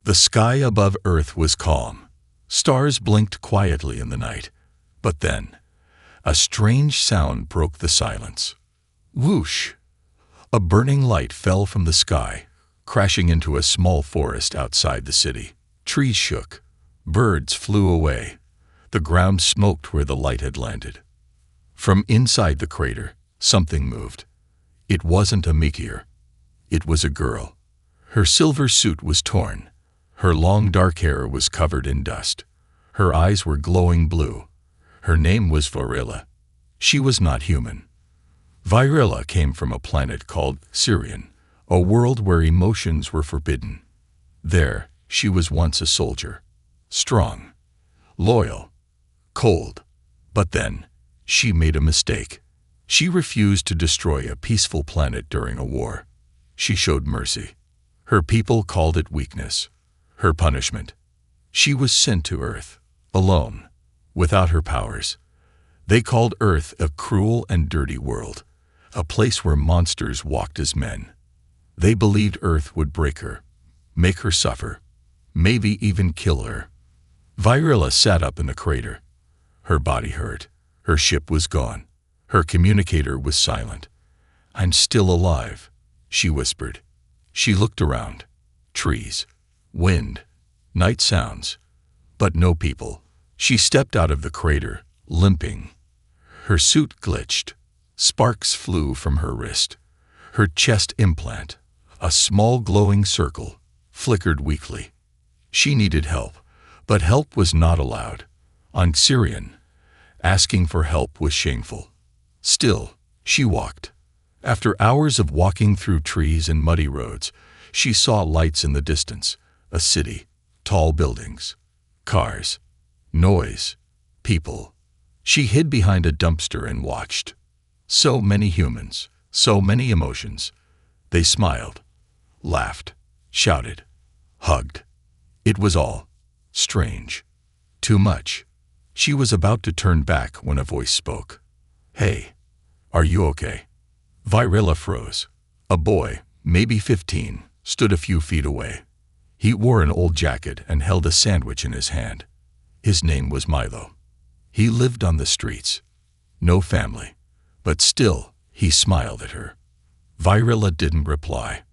The sky above Earth was calm. Stars blinked quietly in the night. But then, a strange sound broke the silence. Whoosh! A burning light fell from the sky, crashing into a small forest outside the city. Trees shook. Birds flew away. The ground smoked where the light had landed. From inside the crater, something moved. It wasn't a meteor. It was a girl. Her silver suit was torn. Her long dark hair was covered in dust. Her eyes were glowing blue. Her name was Virilla. She was not human. Virilla came from a planet called Sirion, a world where emotions were forbidden. There, she was once a soldier. Strong, loyal, cold. But then, she made a mistake. She refused to destroy a peaceful planet during a war. She showed mercy. Her people called it weakness. Her punishment. She was sent to Earth, alone, without her powers. They called Earth a cruel and dirty world, a place where monsters walked as men. They believed Earth would break her, make her suffer, maybe even kill her. Virilla sat up in the crater. Her body hurt. Her ship was gone. Her communicator was silent. "I'm still alive," she whispered. She looked around. Trees, wind, night sounds, but no people. She stepped out of the crater, limping. Her suit glitched. Sparks flew from her wrist. Her chest implant, a small glowing circle, flickered weakly. She needed help, but help was not allowed. On Sirion, asking for help was shameful. Still, she walked. After hours of walking through trees and muddy roads, she saw lights in the distance, a city, tall buildings, cars, noise, people. She hid behind a dumpster and watched. So many humans, so many emotions. They smiled, laughed, shouted, hugged. It was all strange. Too much. She was about to turn back when a voice spoke. "Hey, are you okay?" Virilla froze. A boy, maybe 15, stood a few feet away. He wore an old jacket and held a sandwich in his hand. His name was Milo. He lived on the streets. No family. But still, he smiled at her. Virilla didn't reply.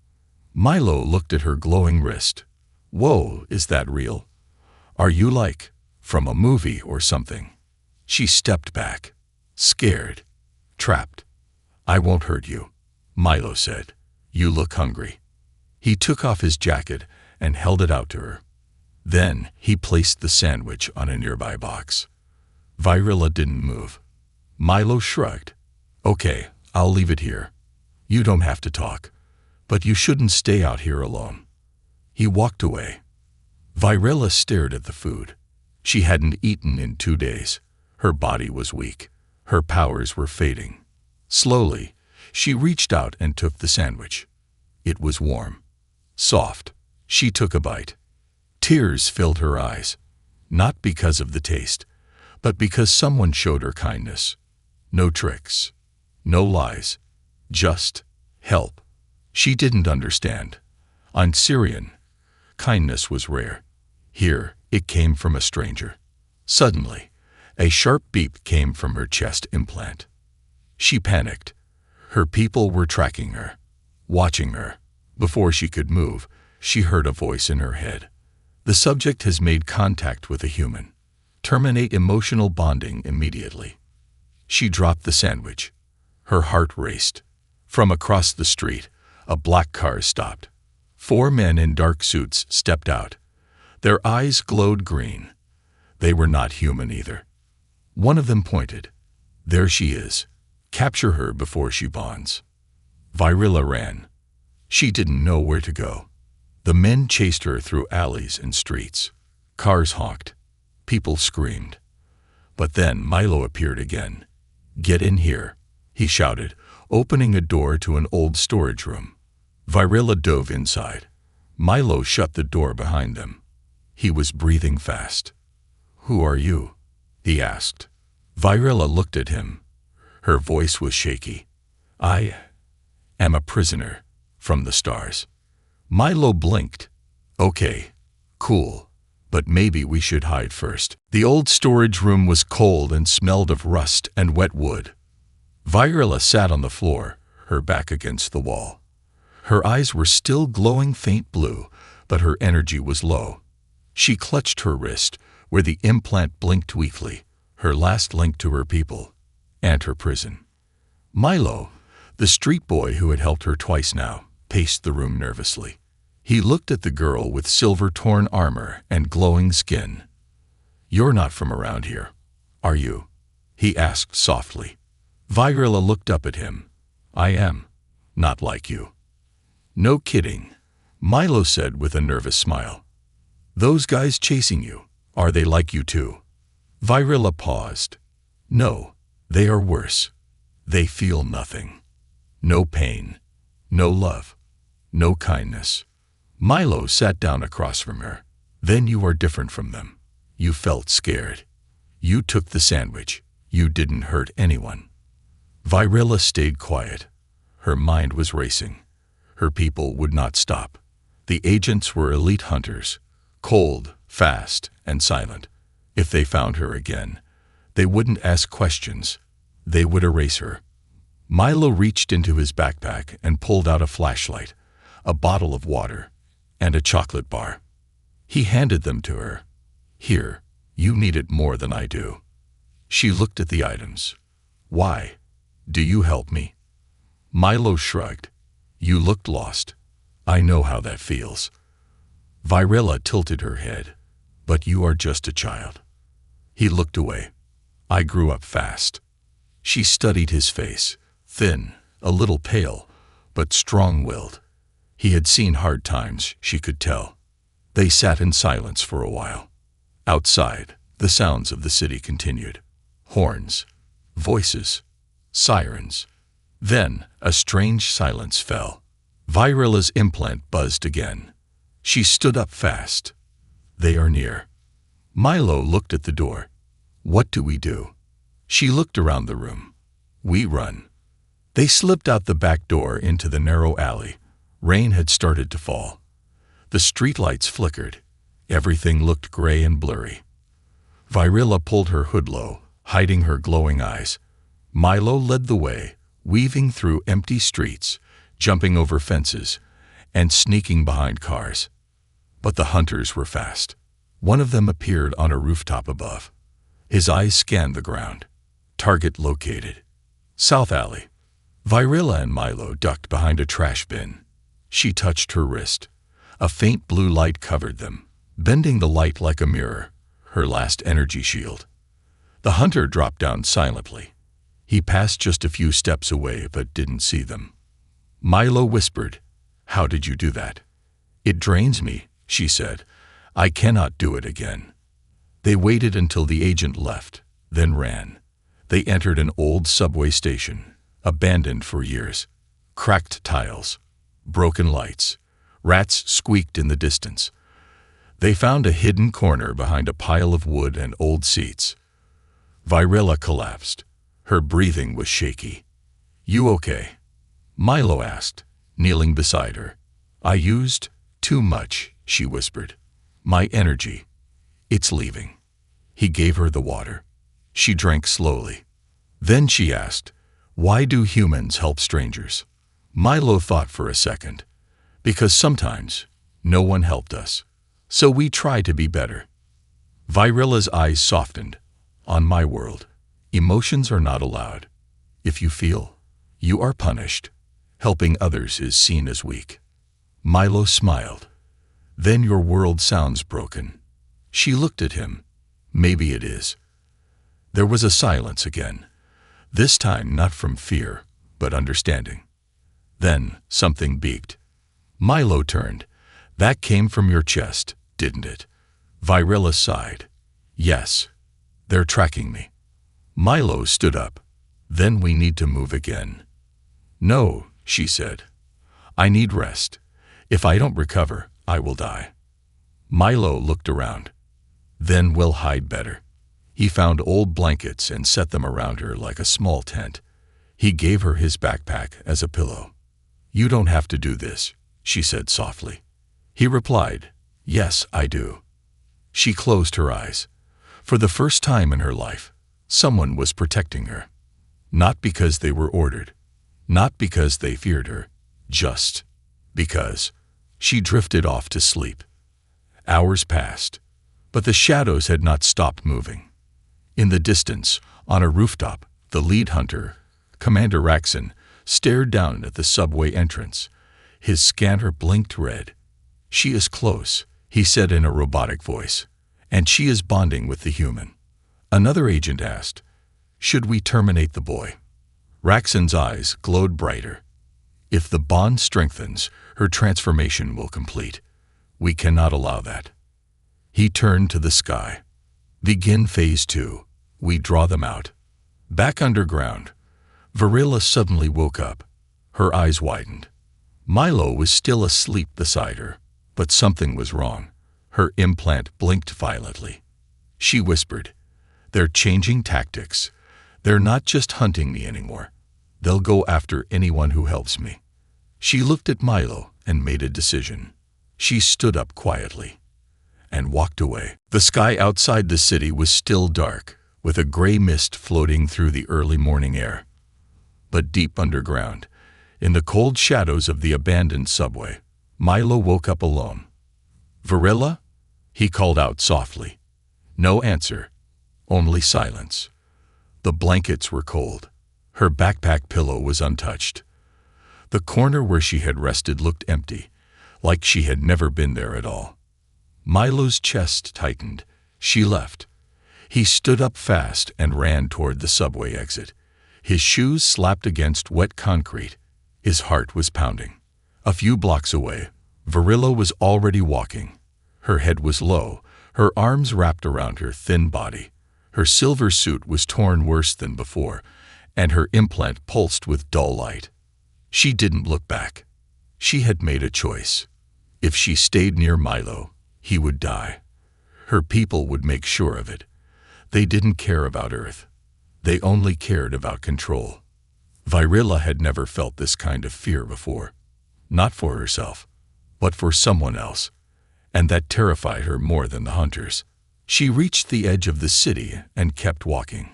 Milo looked at her glowing wrist. "Whoa, is that real? Are you like from a movie or something?" She stepped back, scared, trapped. "I won't hurt you," Milo said. "You look hungry." He took off his jacket and held it out to her. Then he placed the sandwich on a nearby box. Virilla didn't move. Milo shrugged. "Okay, I'll leave it here. You don't have to talk, but you shouldn't stay out here alone." He walked away. Virilla stared at the food. She hadn't eaten in 2 days. Her body was weak. Her powers were fading. Slowly, she reached out and took the sandwich. It was warm, soft. She took a bite. Tears filled her eyes, not because of the taste, but because someone showed her kindness. No tricks, no lies, just help. She didn't understand. On Sirion, kindness was rare. Here, it came from a stranger. Suddenly, a sharp beep came from her chest implant. She panicked. Her people were tracking her, watching her. Before she could move, she heard a voice in her head. "The subject has made contact with a human. Terminate emotional bonding immediately." She dropped the sandwich. Her heart raced. From across the street, a black car stopped. 4 men in dark suits stepped out. Their eyes glowed green. They were not human either. One of them pointed. "There she is. Capture her before she bonds." Virilla ran. She didn't know where to go. The men chased her through alleys and streets. Cars honked. People screamed. But then Milo appeared again. "Get in here," he shouted, opening a door to an old storage room. Virilla dove inside. Milo shut the door behind them. He was breathing fast. "Who are you?" he asked. Virilla looked at him. Her voice was shaky. "I am a prisoner from the stars." Milo blinked. "Okay, Cool. But maybe we should hide first. The old storage room was cold and smelled of rust and wet wood. Virilla sat on the floor, her back against the wall. Her eyes were still glowing faint blue, but her energy was low. She clutched her wrist, where the implant blinked weakly, her last link to her people and her prison. Milo, the street boy who had helped her twice now, paced the room nervously. He looked at the girl with silver-torn armor and glowing skin. "You're not from around here, are you?" he asked softly. Virilla looked up at him. "I am. Not like you." "No kidding," Milo said with a nervous smile. "Those guys chasing you, are they like you too?" Virilla paused. "No, they are worse. They feel nothing. No pain, no love, no kindness." Milo sat down across from her. "Then you are different from them. You felt scared. You took the sandwich. You didn't hurt anyone." Virilla stayed quiet. Her mind was racing. Her people would not stop. The agents were elite hunters, cold, fast, and silent. If they found her again, they wouldn't ask questions. They would erase her. Milo reached into his backpack and pulled out a flashlight, a bottle of water, and a chocolate bar. He handed them to her. "Here, you need it more than I do." She looked at the items. "Why? Do you help me?" Milo shrugged. "You looked lost. I know how that feels." Virilla tilted her head. "But you are just a child." He looked away. "I grew up fast." She studied his face, thin, a little pale, but strong-willed. He had seen hard times, she could tell. They sat in silence for a while. Outside, the sounds of the city continued. Horns, voices, sirens. Then a strange silence fell. Virilla's implant buzzed again. She stood up fast. "They are near." Milo looked at the door. "What do we do?" She looked around the room. "We run." They slipped out the back door into the narrow alley. Rain had started to fall. The streetlights flickered. Everything looked gray and blurry. Virilla pulled her hood low, hiding her glowing eyes. Milo led the way, weaving through empty streets, jumping over fences, and sneaking behind cars. But the hunters were fast. One of them appeared on a rooftop above. His eyes scanned the ground. Target located. South alley. Virilla and Milo ducked behind a trash bin. She touched her wrist. A faint blue light covered them, bending the light like a mirror, her last energy shield. The hunter dropped down silently. He passed just a few steps away but didn't see them. Milo whispered, "How did you do that?" "It drains me," she said. "I cannot do it again." They waited until the agent left, then ran. They entered an old subway station, abandoned for years. Cracked tiles, broken lights, rats squeaked in the distance. They found a hidden corner behind a pile of wood and old seats. Virilla collapsed. Her breathing was shaky. "You okay?" Milo asked, kneeling beside her. "I used too much," she whispered. "My energy. It's leaving." He gave her the water. She drank slowly. Then she asked, "Why do humans help strangers?" Milo thought for a second. "Because sometimes no one helped us. So we try to be better." Virilla's eyes softened. "On my world, emotions are not allowed. If you feel, you are punished. Helping others is seen as weak." Milo smiled. "Then your world sounds broken." She looked at him. "Maybe it is." There was a silence again. This time not from fear, but understanding. Then something beeped. Milo turned. "That came from your chest, didn't it?" Virilla sighed. "Yes. They're tracking me." Milo stood up. "Then we need to move again." "No," she said. "I need rest. If I don't recover, I will die." Milo looked around. "Then we'll hide better." He found old blankets and set them around her like a small tent. He gave her his backpack as a pillow. "You don't have to do this," she said softly. He replied, "Yes, I do." She closed her eyes. For the first time in her life, someone was protecting her. Not because they were ordered, not because they feared her, just because. She drifted off to sleep. Hours passed, but the shadows had not stopped moving. In the distance, on a rooftop, the lead hunter, Commander Raxon, stared down at the subway entrance. His scanner blinked red. "She is close," he said in a robotic voice, "and she is bonding with the human." Another agent asked, "Should we terminate the boy?" Raxon's eyes glowed brighter. "If the bond strengthens, her transformation will complete. We cannot allow that." He turned to the sky. "Begin phase 2. We draw them out." Back underground, Varilla suddenly woke up. Her eyes widened. Milo was still asleep beside her, but something was wrong. Her implant blinked violently. She whispered, "They're changing tactics. They're not just hunting me anymore. They'll go after anyone who helps me." She looked at Milo and made a decision. She stood up quietly and walked away. The sky outside the city was still dark, with a gray mist floating through the early morning air. But deep underground, in the cold shadows of the abandoned subway, Milo woke up alone. "Varilla?" he called out softly. No answer, only silence. The blankets were cold. Her backpack pillow was untouched. The corner where she had rested looked empty, like she had never been there at all. Milo's chest tightened. She left. He stood up fast and ran toward the subway exit. His shoes slapped against wet concrete. His heart was pounding. A few blocks away, Varilla was already walking. Her head was low, her arms wrapped around her thin body. Her silver suit was torn worse than before, and her implant pulsed with dull light. She didn't look back. She had made a choice. If she stayed near Milo, he would die. Her people would make sure of it. They didn't care about Earth. They only cared about control. Varilla had never felt this kind of fear before. Not for herself, but for someone else. And that terrified her more than the hunters. She reached the edge of the city and kept walking.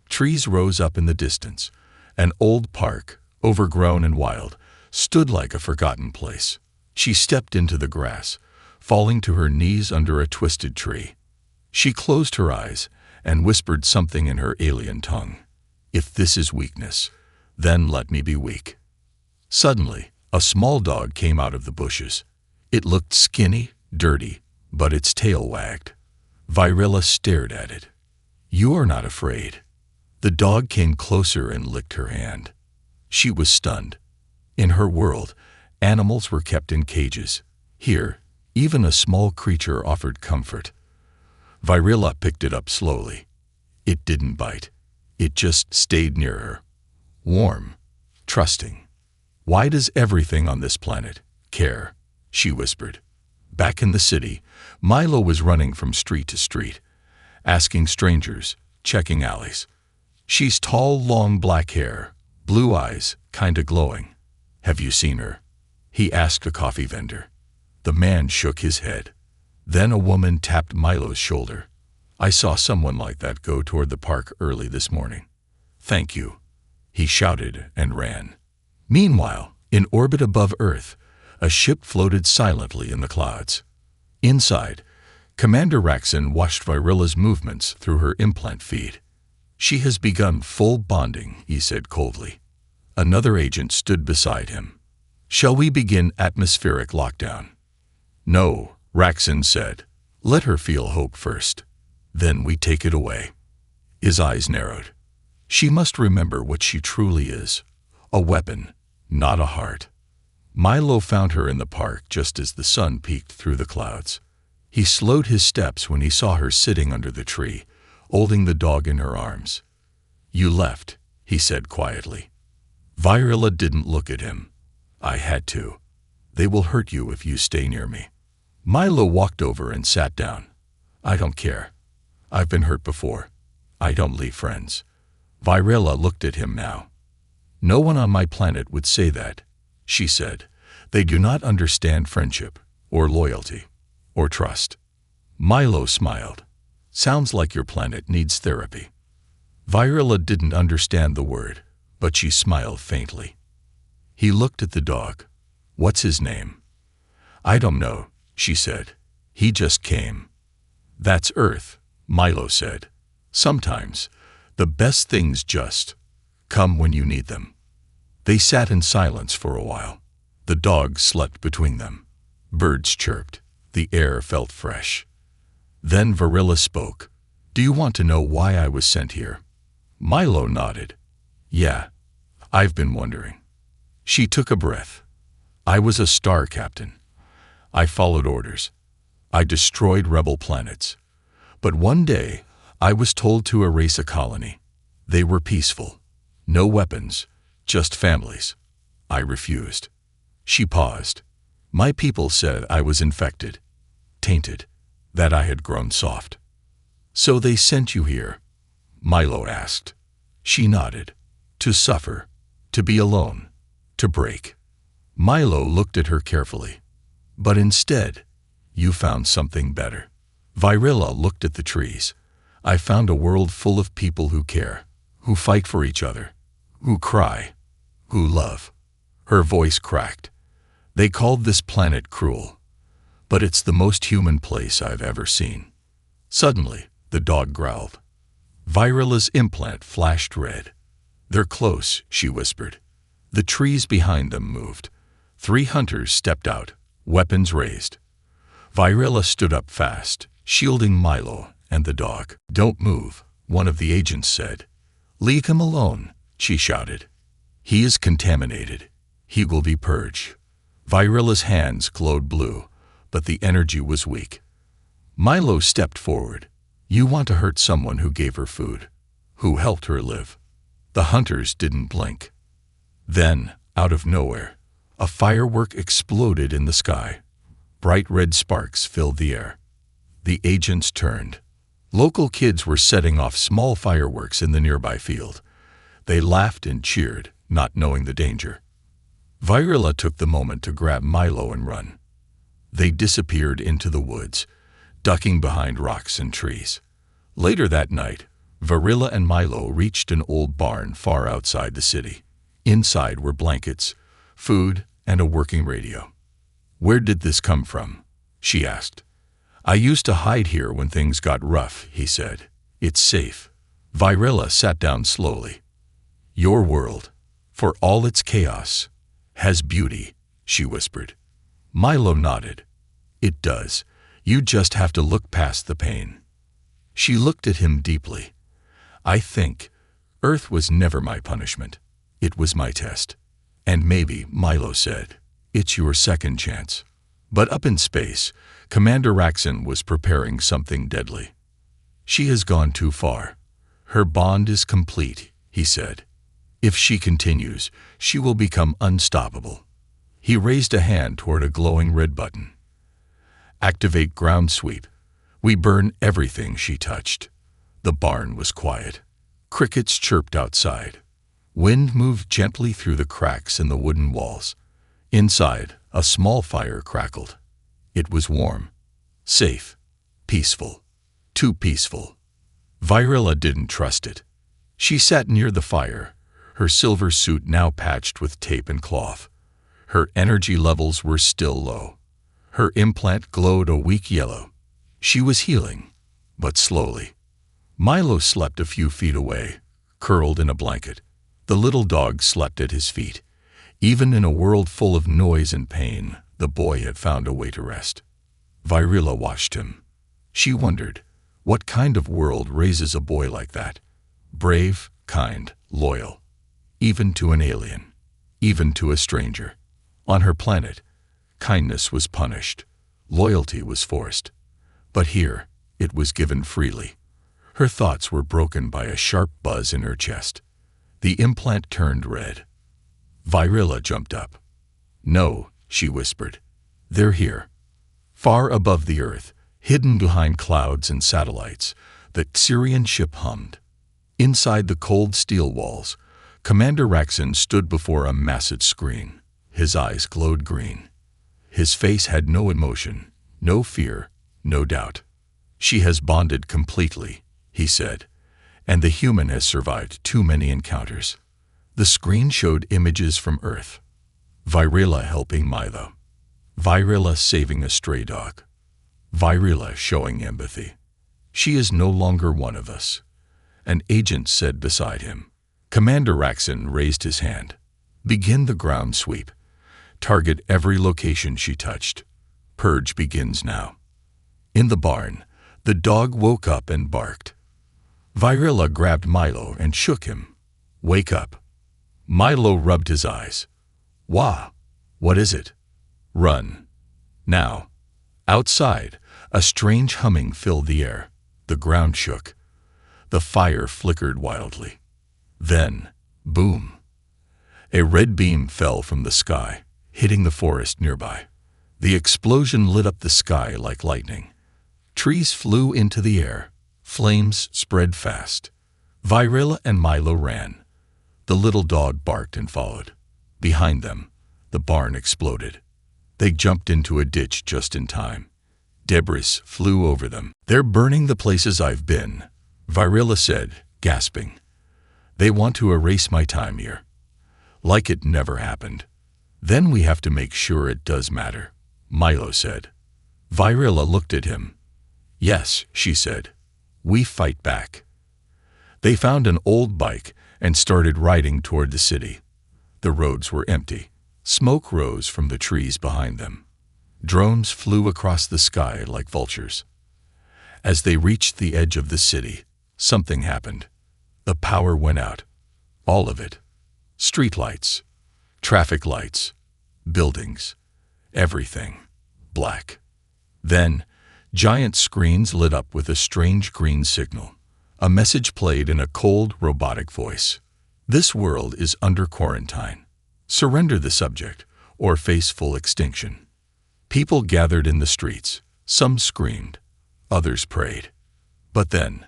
Trees rose up in the distance. An old park, overgrown and wild, stood like a forgotten place. She stepped into the grass, falling to her knees under a twisted tree. She closed her eyes and whispered something in her alien tongue. "If this is weakness, then let me be weak." Suddenly, a small dog came out of the bushes. It looked skinny, dirty, but its tail wagged. Varilla stared at it. "You are not afraid." The dog came closer and licked her hand. She was stunned. In her world, animals were kept in cages. Here, even a small creature offered comfort. Varilla picked it up slowly. It didn't bite. It just stayed near her. Warm, trusting. "Why does everything on this planet care?" she whispered. Back in the city, Milo was running from street to street, asking strangers, checking alleys. "She's tall, long black hair, blue eyes, kinda glowing. Have you seen her?" he asked a coffee vendor. The man shook his head. Then a woman tapped Milo's shoulder. "I saw someone like that go toward the park early this morning." "Thank you," he shouted and ran. Meanwhile, in orbit above Earth, a ship floated silently in the clouds. Inside, Commander Raxon watched Varilla's movements through her implant feed. "She has begun full bonding," he said coldly. Another agent stood beside him. "Shall we begin atmospheric lockdown?" "No," Raxon said. "Let her feel hope first. Then we take it away." His eyes narrowed. She must remember what she truly is. A weapon, not a heart. Milo found her in the park just as the sun peeked through the clouds. He slowed his steps when he saw her sitting under the tree, holding the dog in her arms. "You left," he said quietly. Varilla didn't look at him. "I had to. They will hurt you if you stay near me." Milo walked over and sat down. "I don't care. I've been hurt before. I don't leave friends." Varilla looked at him now. "No one on my planet would say that," she said. "They do not understand friendship, or loyalty, or trust." Milo smiled. Sounds like your planet needs therapy. Virilla didn't understand the word, but she smiled faintly. He looked at the dog. What's his name? I don't know, she said. He just came. That's Earth, Milo said. Sometimes, the best things just come when you need them. They sat in silence for a while. The dog slept between them. Birds chirped. The air felt fresh. Then Virilla spoke. Do you want to know why I was sent here? Milo nodded. Yeah, I've been wondering. She took a breath. I was a star captain. I followed orders. I destroyed rebel planets. But one day, I was told to erase a colony. They were peaceful. No weapons, just families. I refused. She paused. My people said I was infected, tainted, that I had grown soft. So they sent you here? Milo asked. She nodded. To suffer, to be alone, to break. Milo looked at her carefully. But instead, you found something better. Virilla looked at the trees. I found a world full of people who care, who fight for each other, who cry, who love. Her voice cracked. They called this planet cruel, but it's the most human place I've ever seen. Suddenly, the dog growled. Virilla's implant flashed red. They're close, she whispered. The trees behind them moved. 3 hunters stepped out, weapons raised. Virilla stood up fast, shielding Milo and the dog. Don't move, one of the agents said. Leave him alone, she shouted. He is contaminated. He will be purged. Virilla's hands glowed blue, but the energy was weak. Milo stepped forward. You want to hurt someone who gave her food, who helped her live. The hunters didn't blink. Then, out of nowhere, a firework exploded in the sky. Bright red sparks filled the air. The agents turned. Local kids were setting off small fireworks in the nearby field. They laughed and cheered, not knowing the danger. Virilla took the moment to grab Milo and run. They disappeared into the woods, ducking behind rocks and trees. Later that night, Virilla and Milo reached an old barn far outside the city. Inside were blankets, food, and a working radio. Where did this come from? She asked. I used to hide here when things got rough, he said. It's safe. Virilla sat down slowly. Your world, for all its chaos, has beauty, she whispered. Milo nodded. It does. You just have to look past the pain. She looked at him deeply. I think Earth was never my punishment. It was my test. And maybe, Milo said, it's your second chance. But up in space, Commander Raxon was preparing something deadly. She has gone too far. Her bond is complete, he said. If she continues, she will become unstoppable. He raised a hand toward a glowing red button. Activate ground sweep. We burn everything she touched. The barn was quiet. Crickets chirped outside. Wind moved gently through the cracks in the wooden walls. Inside, a small fire crackled. It was warm, safe, peaceful, too peaceful. Virilla didn't trust it. She sat near the fire, her silver suit now patched with tape and cloth. Her energy levels were still low. Her implant glowed a weak yellow. She was healing, but slowly. Milo slept a few feet away, curled in a blanket. The little dog slept at his feet. Even in a world full of noise and pain, the boy had found a way to rest. Virilla watched him. She wondered, what kind of world raises a boy like that? Brave, kind, loyal. Even to an alien. Even to a stranger. On her planet, kindness was punished. Loyalty was forced. But here, it was given freely. Her thoughts were broken by a sharp buzz in her chest. The implant turned red. Virilla jumped up. No, she whispered. They're here. Far above the earth, hidden behind clouds and satellites, the Xerian ship hummed. Inside the cold steel walls, Commander Raxon stood before a massive screen. His eyes glowed green. His face had no emotion, no fear, no doubt. She has bonded completely, he said, and the human has survived too many encounters. The screen showed images from Earth. Virilla helping Milo. Virilla saving a stray dog. Virilla showing empathy. She is no longer one of us, an agent said beside him. Commander Raxon raised his hand. Begin the ground sweep. Target every location she touched. Purge begins now. In the barn, the dog woke up and barked. Virilla grabbed Milo and shook him. Wake up. Milo rubbed his eyes. Wah! What is it? Run. Now. Outside, a strange humming filled the air. The ground shook. The fire flickered wildly. Then, boom. A red beam fell from the sky, hitting the forest nearby. The explosion lit up the sky like lightning. Trees flew into the air. Flames spread fast. Virilla and Milo ran. The little dog barked and followed. Behind them, the barn exploded. They jumped into a ditch just in time. Debris flew over them. They're burning the places I've been, Virilla said, gasping. They want to erase my time here. Like it never happened. Then we have to make sure it does matter, Milo said. Virilla looked at him. Yes, she said. We fight back. They found an old bike and started riding toward the city. The roads were empty. Smoke rose from the trees behind them. Drones flew across the sky like vultures. As they reached the edge of the city, something happened. The power went out. All of it. Street lights, traffic lights, buildings, everything. Black. Then, giant screens lit up with a strange green signal. A message played in a cold, robotic voice. This world is under quarantine. Surrender the subject, or face full extinction. People gathered in the streets. Some screamed. Others prayed. But then,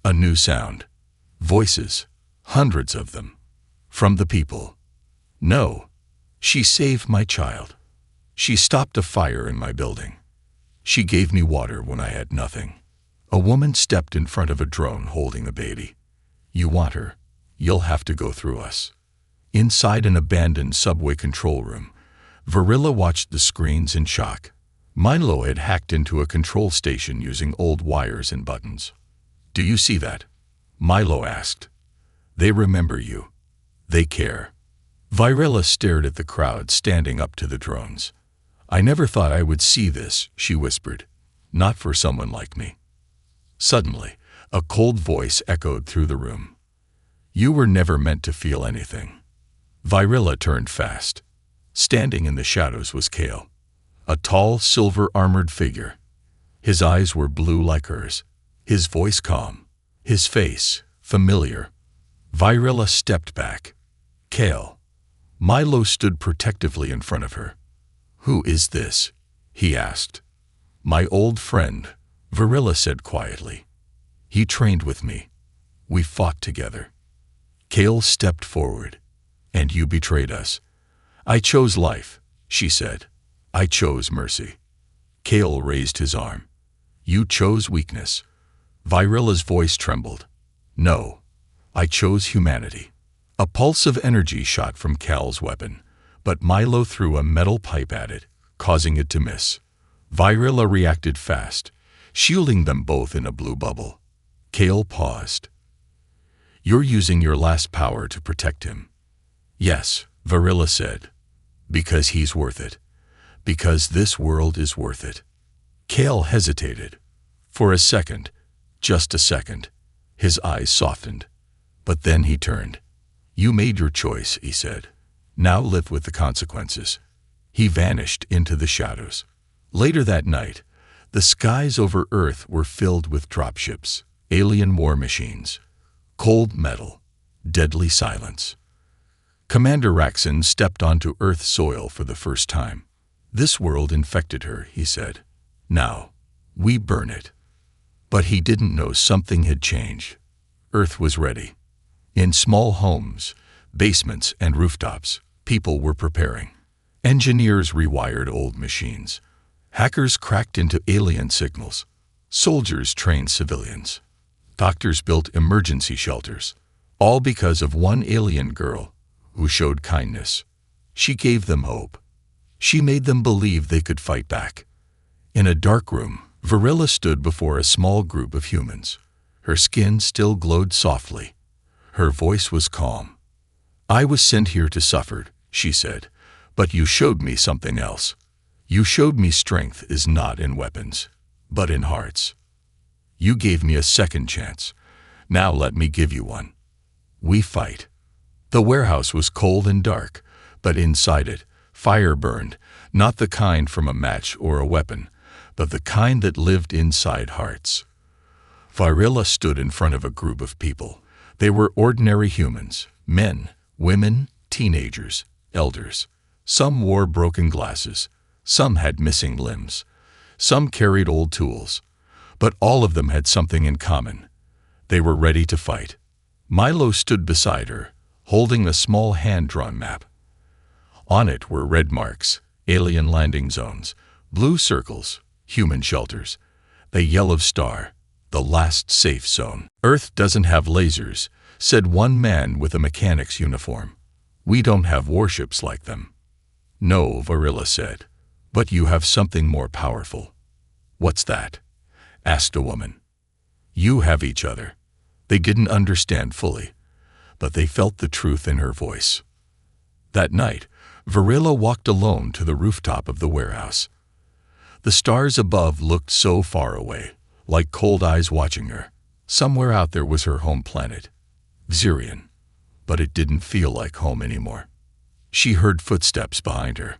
a new sound. Voices. Hundreds of them. From the people. No. She saved my child. She stopped a fire in my building. She gave me water when I had nothing. A woman stepped in front of a drone holding a baby. You want her? You'll have to go through us. Inside an abandoned subway control room, Virilla watched the screens in shock. Milo had hacked into a control station using old wires and buttons. Do you see that? Milo asked. They remember you. They care. Virilla stared at the crowd standing up to the drones. I never thought I would see this, she whispered. Not for someone like me. Suddenly, a cold voice echoed through the room. You were never meant to feel anything. Virilla turned fast. Standing in the shadows was Kale, a tall, silver-armored figure. His eyes were blue like hers, his voice calm, his face familiar. Virilla stepped back. Kale. Milo stood protectively in front of her. Who is this? He asked. My old friend, Virilla said quietly. He trained with me. We fought together. Kale stepped forward. And you betrayed us. I chose life, she said. I chose mercy. Kale raised his arm. You chose weakness. Virilla's voice trembled. No, I chose humanity. A pulse of energy shot from Cal's weapon, but Milo threw a metal pipe at it, causing it to miss. Virilla reacted fast, shielding them both in a blue bubble. Kale paused. You're using your last power to protect him. Yes, Virilla said. Because he's worth it. Because this world is worth it. Kale hesitated. For a second, just a second. His eyes softened. But then he turned. You made your choice, he said. Now live with the consequences. He vanished into the shadows. Later that night, the skies over Earth were filled with dropships, alien war machines, cold metal, deadly silence. Commander Raxon stepped onto Earth's soil for the first time. This world infected her, he said. Now, we burn it. But he didn't know something had changed. Earth was ready. In small homes, basements, and rooftops, people were preparing. Engineers rewired old machines. Hackers cracked into alien signals. Soldiers trained civilians. Doctors built emergency shelters, all because of one alien girl who showed kindness. She gave them hope. She made them believe they could fight back. In a dark room, Varilla stood before a small group of humans. Her skin still glowed softly. Her voice was calm. "I was sent here to suffer," she said, "but you showed me something else. You showed me strength is not in weapons, but in hearts. You gave me a second chance. Now let me give you one. We fight." The warehouse was cold and dark, but inside it, fire burned, not the kind from a match or a weapon, but the kind that lived inside hearts. Varilla stood in front of a group of people. They were ordinary humans, men, women, teenagers, elders. Some wore broken glasses. Some had missing limbs. Some carried old tools. But all of them had something in common. They were ready to fight. Milo stood beside her, holding a small hand-drawn map. On it were red marks, alien landing zones, blue circles, human shelters, the yellow star, the last safe zone. "Earth doesn't have lasers," said one man with a mechanic's uniform. "We don't have warships like them." "No," Varilla said, "but you have something more powerful." "What's that?" asked a woman. "You have each other." They didn't understand fully, but they felt the truth in her voice. That night, Varilla walked alone to the rooftop of the warehouse. The stars above looked so far away, like cold eyes watching her. Somewhere out there was her home planet, Xerion, but it didn't feel like home anymore. She heard footsteps behind her.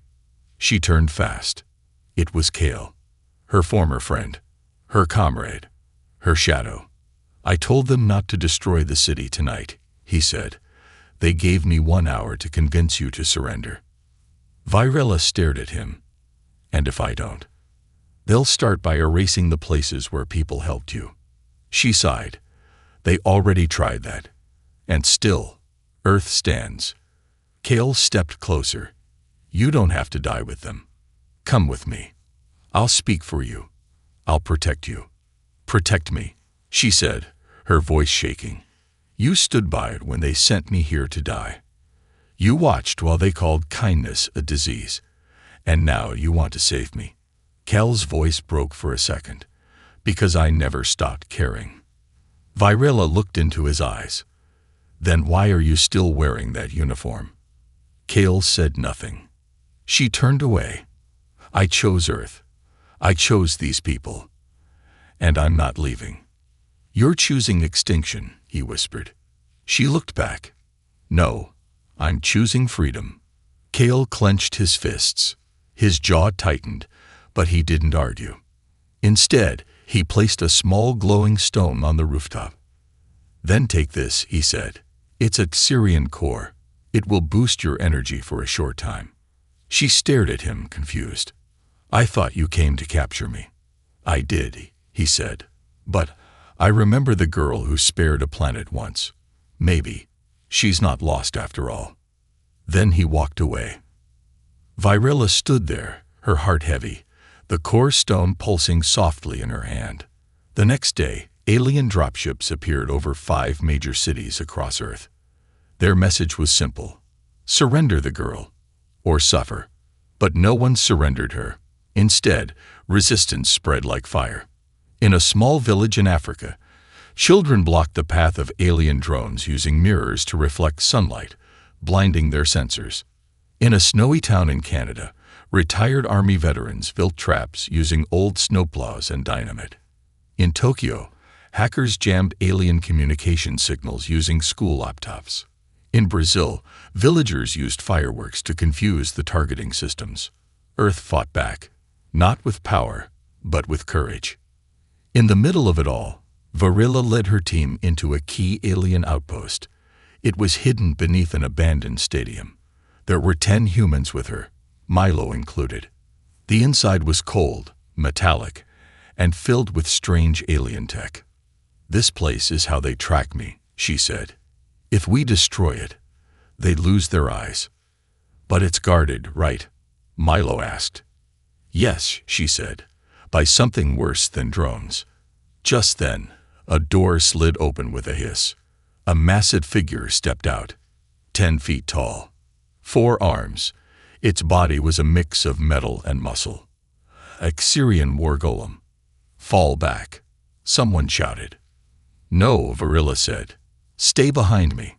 She turned fast. It was Kale, her former friend, her comrade, her shadow. "I told them not to destroy the city tonight," he said. "They gave me 1 hour to convince you to surrender." Varilla stared at him. "And if I don't?" "They'll start by erasing the places where people helped you." She sighed. "They already tried that. And still, Earth stands." Kale stepped closer. "You don't have to die with them. Come with me. I'll speak for you. I'll protect you." "Protect me," she said, her voice shaking. "You stood by it when they sent me here to die. You watched while they called kindness a disease. And now you want to save me." Kale's voice broke for a second. "Because I never stopped caring." Varilla looked into his eyes. "Then why are you still wearing that uniform?" Kale said nothing. She turned away. "I chose Earth. I chose these people. And I'm not leaving." "You're choosing extinction," he whispered. She looked back. "No, I'm choosing freedom." Kale clenched his fists. His jaw tightened, but he didn't argue. Instead, he placed a small glowing stone on the rooftop. "Then take this," he said. "It's a Xerion core. It will boost your energy for a short time." She stared at him, confused. "I thought you came to capture me." "I did," he said. "But I remember the girl who spared a planet once. Maybe she's not lost after all." Then he walked away. Varilla stood there, her heart heavy, the core stone pulsing softly in her hand. The next day, alien dropships appeared over 5 major cities across Earth. Their message was simple: surrender the girl, or suffer. But no one surrendered her. Instead, resistance spread like fire. In a small village in Africa, children blocked the path of alien drones using mirrors to reflect sunlight, blinding their sensors. In a snowy town in Canada, retired army veterans built traps using old snowplows and dynamite. In Tokyo, hackers jammed alien communication signals using school laptops. In Brazil, villagers used fireworks to confuse the targeting systems. Earth fought back, not with power, but with courage. In the middle of it all, Varilla led her team into a key alien outpost. It was hidden beneath an abandoned stadium. There were 10 humans with her, Milo included. The inside was cold, metallic, and filled with strange alien tech. "This place is how they track me," she said. "If we destroy it, they lose their eyes." "But it's guarded, right?" Milo asked. "Yes," she said, "by something worse than drones. Just then, a door slid open with a hiss. A massive figure stepped out, 10 feet tall, 4 arms. Its body was a mix of metal and muscle. Xerian war golem. Fall back, someone shouted. No, Varilla said. Stay behind me.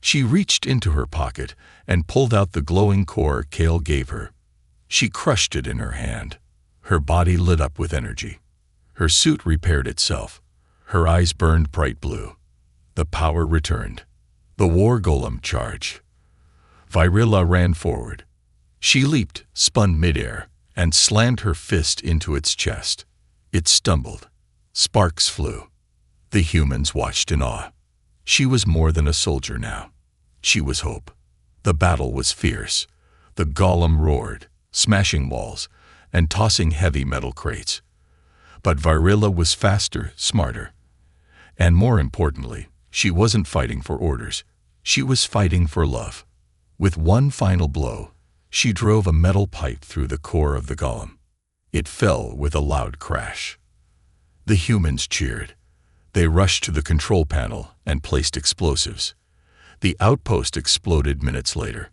She reached into her pocket and pulled out the glowing core Kale gave her. She crushed it in her hand. Her body lit up with energy. Her suit repaired itself. Her eyes burned bright blue. The power returned. The war golem charged. Varilla ran forward. She leaped, spun midair, and slammed her fist into its chest. It stumbled. Sparks flew. The humans watched in awe. She was more than a soldier now. She was hope. The battle was fierce. The golem roared, smashing walls and tossing heavy metal crates. But Varilla was faster, smarter. And more importantly, she wasn't fighting for orders. She was fighting for love. With one final blow, she drove a metal pipe through the core of the golem. It fell with a loud crash. The humans cheered. They rushed to the control panel and placed explosives. The outpost exploded minutes later.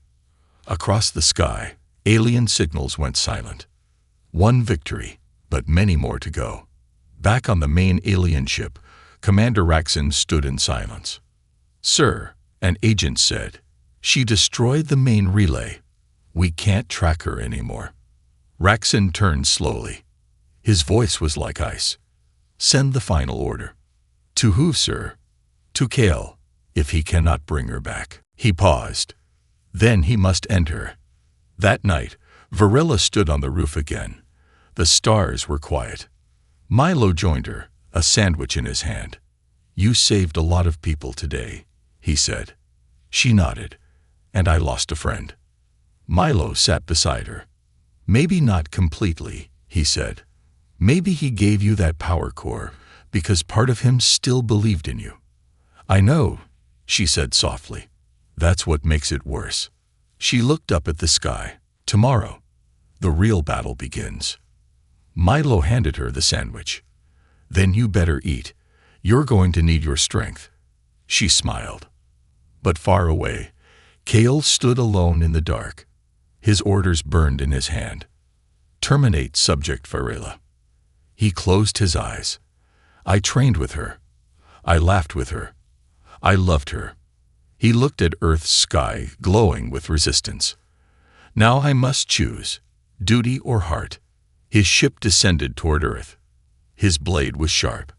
Across the sky, alien signals went silent. One victory, but many more to go. Back on the main alien ship, Commander Raxon stood in silence. Sir, an agent said, she destroyed the main relay. We can't track her anymore. Raxon turned slowly. His voice was like ice. Send the final order. To who, sir? To Kale, if he cannot bring her back. He paused. Then he must end her. That night, Varilla stood on the roof again. The stars were quiet. Milo joined her, a sandwich in his hand. You saved a lot of people today, he said. She nodded, and I lost a friend. Milo sat beside her. Maybe not completely, he said. Maybe he gave you that power core because part of him still believed in you. I know, she said softly. That's what makes it worse. She looked up at the sky. Tomorrow, the real battle begins. Milo handed her the sandwich. Then you better eat. You're going to need your strength. She smiled. But far away, Kale stood alone in the dark. His orders burned in his hand. Terminate subject Varilla. He closed his eyes. I trained with her. I laughed with her. I loved her. He looked at Earth's sky, glowing with resistance. Now I must choose, duty or heart. His ship descended toward Earth. His blade was sharp.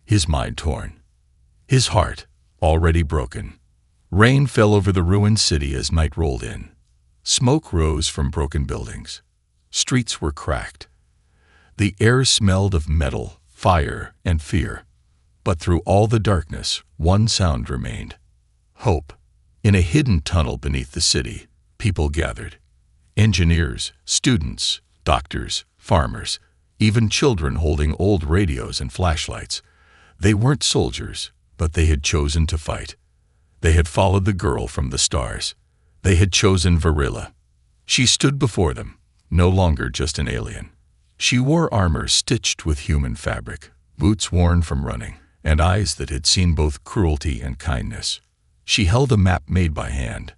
His mind torn. His heart already broken. Rain fell over the ruined city as night rolled in. Smoke rose from broken buildings. Streets were cracked. The air smelled of metal, fire, and fear. But through all the darkness, one sound remained. Hope. In a hidden tunnel beneath the city, people gathered. Engineers, students, doctors, farmers, even children holding old radios and flashlights. They weren't soldiers, but they had chosen to fight. They had followed the girl from the stars. They had chosen Varilla. She stood before them, no longer just an alien. She wore armor stitched with human fabric, boots worn from running, and eyes that had seen both cruelty and kindness. She held a map made by hand.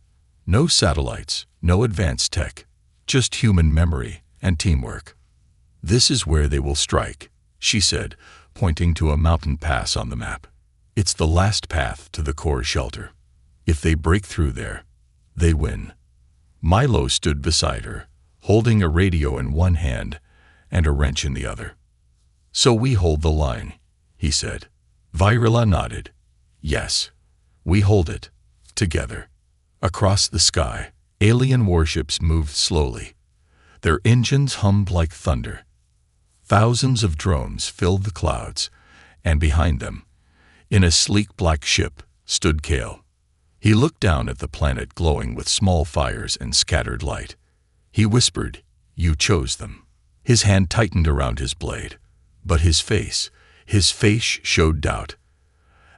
No satellites, no advanced tech, just human memory and teamwork. This is where they will strike, she said, pointing to a mountain pass on the map. It's the last path to the core shelter. If they break through there, they win. Milo stood beside her, holding a radio in one hand and a wrench in the other. So we hold the line, he said. Varilla nodded. Yes, we hold it, together. Across the sky, alien warships moved slowly. Their engines hummed like thunder. Thousands of drones filled the clouds, and behind them, in a sleek black ship, stood Kale. He looked down at the planet glowing with small fires and scattered light. He whispered, "You chose them." His hand tightened around his blade, but his face showed doubt.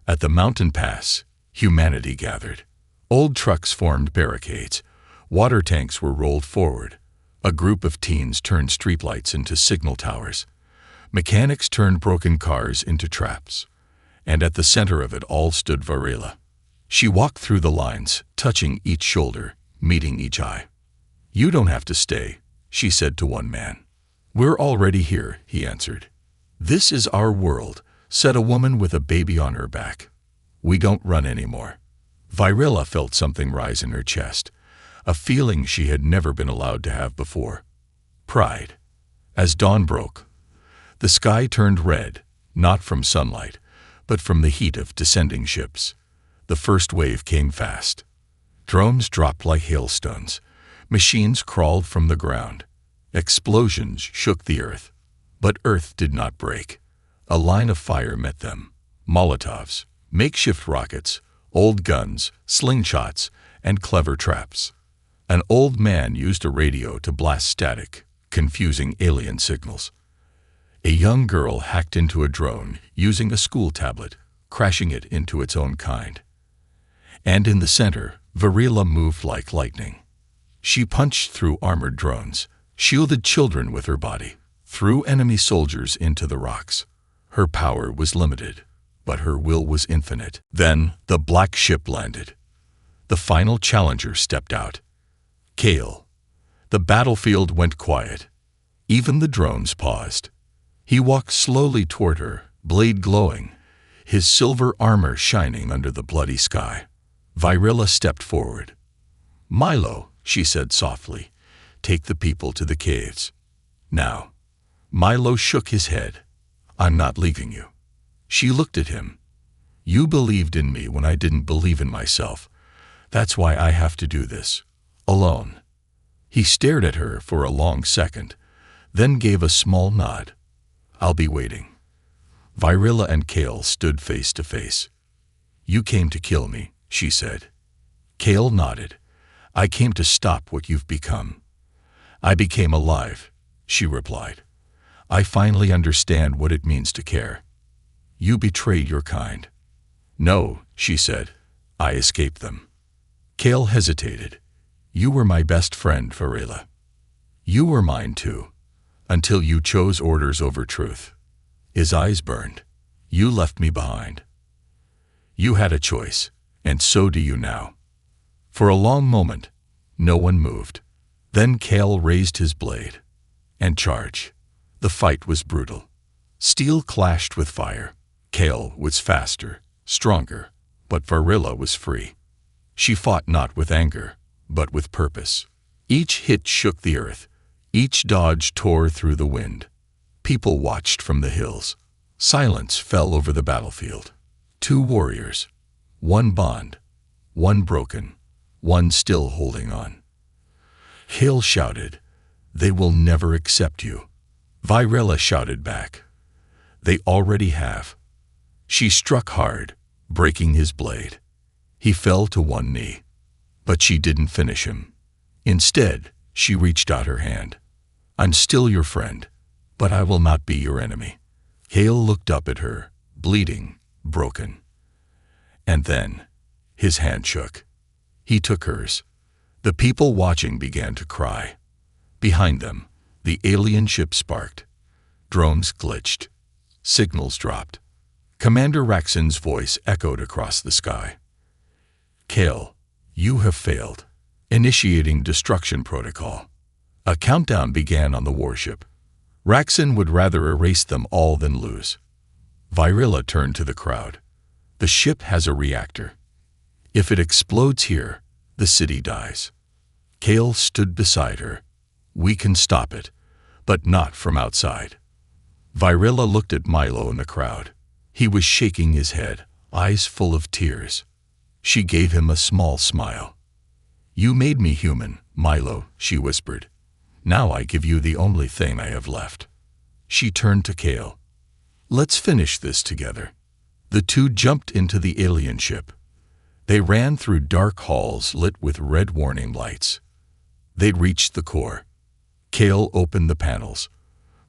At the mountain pass, humanity gathered. Old trucks formed barricades. Water tanks were rolled forward. A group of teens turned streetlights into signal towers. Mechanics turned broken cars into traps, and at the center of it all stood Varela. She walked through the lines, touching each shoulder, meeting each eye. "You don't have to stay," she said to one man. "We're already here," he answered. "This is our world," said a woman with a baby on her back. "We don't run anymore." Varela felt something rise in her chest, a feeling she had never been allowed to have before. Pride. As dawn broke, the sky turned red, not from sunlight, but from the heat of descending ships. The first wave came fast. Drones dropped like hailstones. Machines crawled from the ground. Explosions shook the earth. But earth did not break. A line of fire met them. Molotovs, makeshift rockets, old guns, slingshots, and clever traps. An old man used a radio to blast static, confusing alien signals. A young girl hacked into a drone using a school tablet, crashing it into its own kind. And in the center, Varela moved like lightning. She punched through armored drones, shielded children with her body, threw enemy soldiers into the rocks. Her power was limited, but her will was infinite. Then the black ship landed. The final challenger stepped out. Kale. The battlefield went quiet. Even the drones paused. He walked slowly toward her, blade glowing, his silver armor shining under the bloody sky. Varela stepped forward. "Milo," she said softly, "take the people to the caves. Now." Milo shook his head. "I'm not leaving you." She looked at him. "You believed in me when I didn't believe in myself. That's why I have to do this. Alone." He stared at her for a long second, then gave a small nod. "I'll be waiting." Varela and Kale stood face to face. "You came to kill me," she said. Kale nodded. "I came to stop what you've become." "I became alive," she replied. "I finally understand what it means to care." "You betrayed your kind." "No," she said. "I escaped them." Kale hesitated. "You were my best friend, Varela." "You were mine too, until you chose orders over truth." His eyes burned. "You left me behind." "You had a choice, and so do you now." For a long moment, no one moved. Then Kale raised his blade and charged. The fight was brutal. Steel clashed with fire. Kale was faster, stronger, but Varela was free. She fought not with anger, but with purpose. Each hit shook the earth. Each dodge tore through the wind. People watched from the hills. Silence fell over the battlefield. Two warriors. One bond. One broken. One still holding on. Kale shouted, "They will never accept you." Varela shouted back, "They already have." She struck hard, breaking his blade. He fell to one knee. But she didn't finish him. Instead, she reached out her hand. "I'm still your friend, but I will not be your enemy." Kale looked up at her, bleeding, broken. And then, his hand shook. He took hers. The people watching began to cry. Behind them, the alien ship sparked. Drones glitched. Signals dropped. Commander Raxon's voice echoed across the sky. "Kale, you have failed." Initiating destruction protocol. A countdown began on the warship. Raxon would rather erase them all than lose. Varela turned to the crowd. "The ship has a reactor. If it explodes here, the city dies." Kale stood beside her. "We can stop it, but not from outside." Varela looked at Milo in the crowd. He was shaking his head, eyes full of tears. She gave him a small smile. "You made me human, Milo," she whispered. "Now I give you the only thing I have left." She turned to Kale. "Let's finish this together." The two jumped into the alien ship. They ran through dark halls lit with red warning lights. They'd reached the core. Kale opened the panels.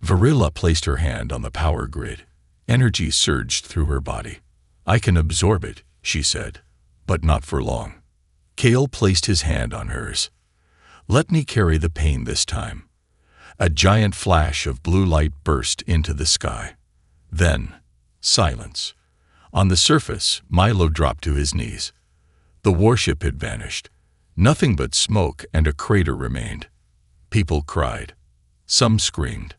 Varela placed her hand on the power grid. Energy surged through her body. "I can absorb it," she said, "but not for long." Kale placed his hand on hers. "Let me carry the pain this time." A giant flash of blue light burst into the sky. Then, silence. On the surface, Milo dropped to his knees. The warship had vanished. Nothing but smoke and a crater remained. People cried. Some screamed.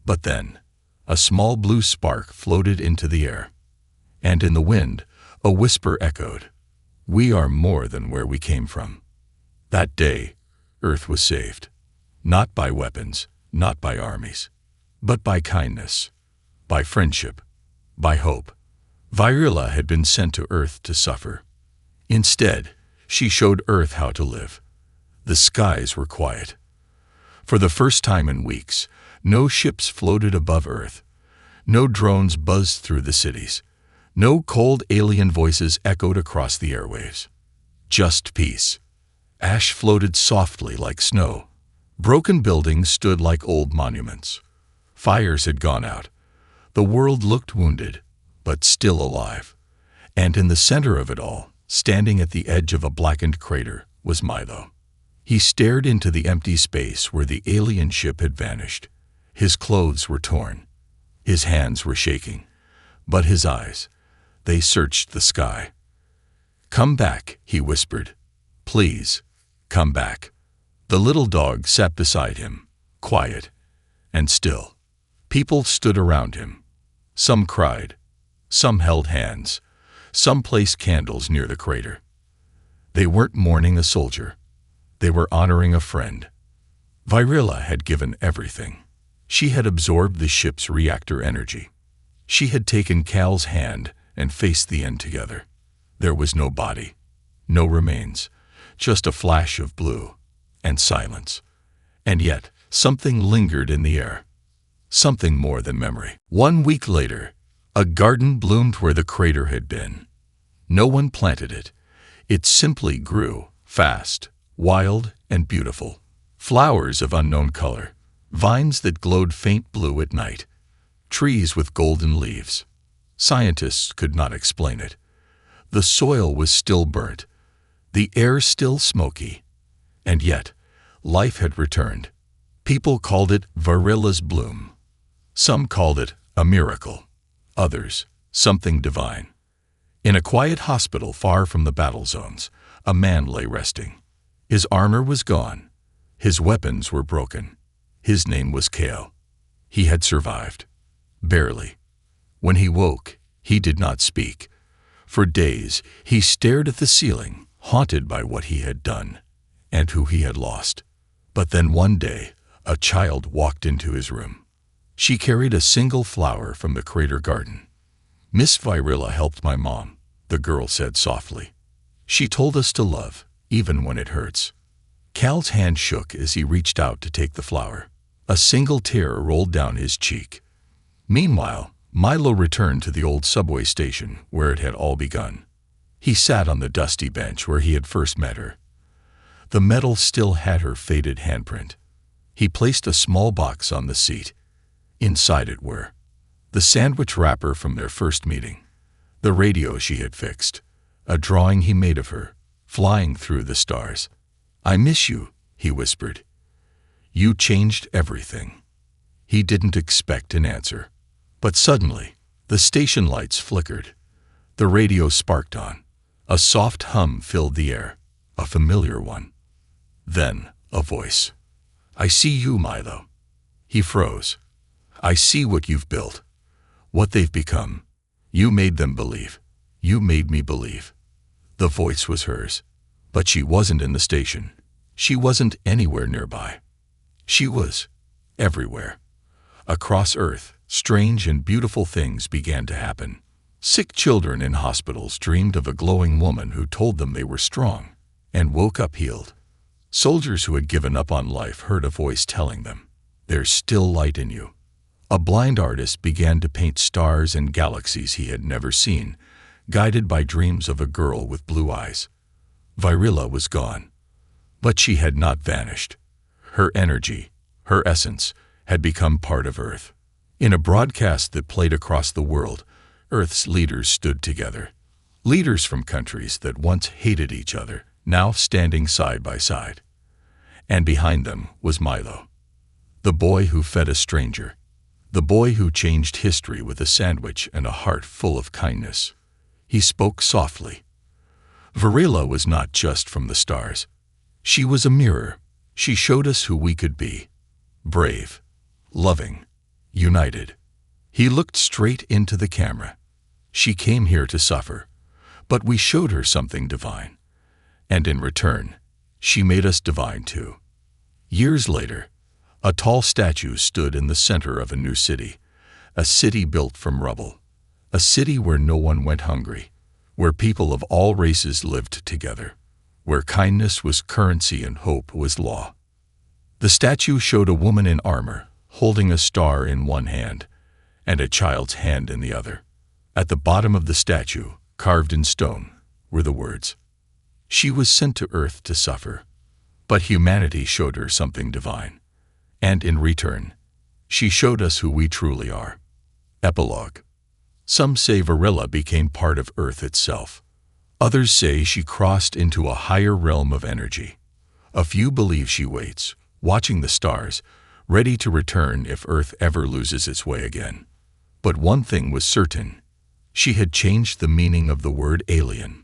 But then, a small blue spark floated into the air. And in the wind, a whisper echoed. We are more than where we came from. That day, Earth was saved. Not by weapons, not by armies, but by kindness, by friendship, by hope. Virilla had been sent to Earth to suffer. Instead, she showed Earth how to live. The skies were quiet. For the first time in weeks, no ships floated above Earth. No drones buzzed through the cities. No cold alien voices echoed across the airwaves. Just peace. Ash floated softly like snow. Broken buildings stood like old monuments. Fires had gone out. The world looked wounded, but still alive. And in the center of it all, standing at the edge of a blackened crater, was Milo. He stared into the empty space where the alien ship had vanished. His clothes were torn. His hands were shaking. But his eyes, they searched the sky. Come back, he whispered. Please, come back. The little dog sat beside him, quiet and still. People stood around him. Some cried. Some held hands. Some placed candles near the crater. They weren't mourning a soldier. They were honoring a friend. Virilla had given everything. She had absorbed the ship's reactor energy. She had taken Cal's hand and faced the end together. There was no body, no remains, just a flash of blue and silence. And yet, something lingered in the air. Something more than memory. 1 week later, a garden bloomed where the crater had been. No one planted it. It simply grew, fast, wild, and beautiful. Flowers of unknown color, vines that glowed faint blue at night, trees with golden leaves. Scientists could not explain it. The soil was still burnt, the air still smoky, and yet life had returned. People called it Virilla's bloom. Some called it a miracle, others something divine. In a quiet hospital far from the battle zones, a man lay resting. His armor was gone. His weapons were broken. His name was Cal. He had survived. Barely. When he woke, he did not speak. For days, he stared at the ceiling, haunted by what he had done and who he had lost. But then one day, a child walked into his room. She carried a single flower from the crater garden. Miss Virilla helped my mom, the girl said softly. She told us to love, even when it hurts. Cal's hand shook as he reached out to take the flower. A single tear rolled down his cheek. Meanwhile, Milo returned to the old subway station where it had all begun. He sat on the dusty bench where he had first met her. The metal still had her faded handprint. He placed a small box on the seat. Inside it were the sandwich wrapper from their first meeting, the radio she had fixed, a drawing he made of her, flying through the stars. I miss you, he whispered. You changed everything. He didn't expect an answer. But suddenly, the station lights flickered. The radio sparked on. A soft hum filled the air, a familiar one. Then, a voice. I see you, Milo. He froze. I see what you've built, what they've become. You made them believe. You made me believe. The voice was hers. But she wasn't in the station. She wasn't anywhere nearby. She was everywhere. Across Earth, strange and beautiful things began to happen. Sick children in hospitals dreamed of a glowing woman who told them they were strong and woke up healed. Soldiers who had given up on life heard a voice telling them, "There's still light in you." A blind artist began to paint stars and galaxies he had never seen, guided by dreams of a girl with blue eyes. Virilla was gone, but she had not vanished. Her energy, her essence, had become part of Earth. In a broadcast that played across the world, Earth's leaders stood together. Leaders from countries that once hated each other, now standing side by side. And behind them was Milo. The boy who fed a stranger. The boy who changed history with a sandwich and a heart full of kindness. He spoke softly. Varela was not just from the stars. She was a mirror. She showed us who we could be. Brave, loving, united. He looked straight into the camera. She came here to suffer, but we showed her something divine. And in return, she made us divine too. Years later, a tall statue stood in the center of a new city, a city built from rubble, a city where no one went hungry, where people of all races lived together, where kindness was currency and hope was law. The statue showed a woman in armor, holding a star in one hand and a child's hand in the other. At the bottom of the statue, carved in stone, were the words, "She was sent to earth to suffer, but humanity showed her something divine. And in return, she showed us who we truly are." Epilogue. Some say Varela became part of Earth itself. Others say she crossed into a higher realm of energy. A few believe she waits, watching the stars, ready to return if Earth ever loses its way again. But one thing was certain. She had changed the meaning of the word alien.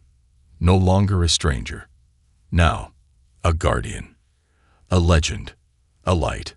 No longer a stranger. Now, a guardian. A legend. A light.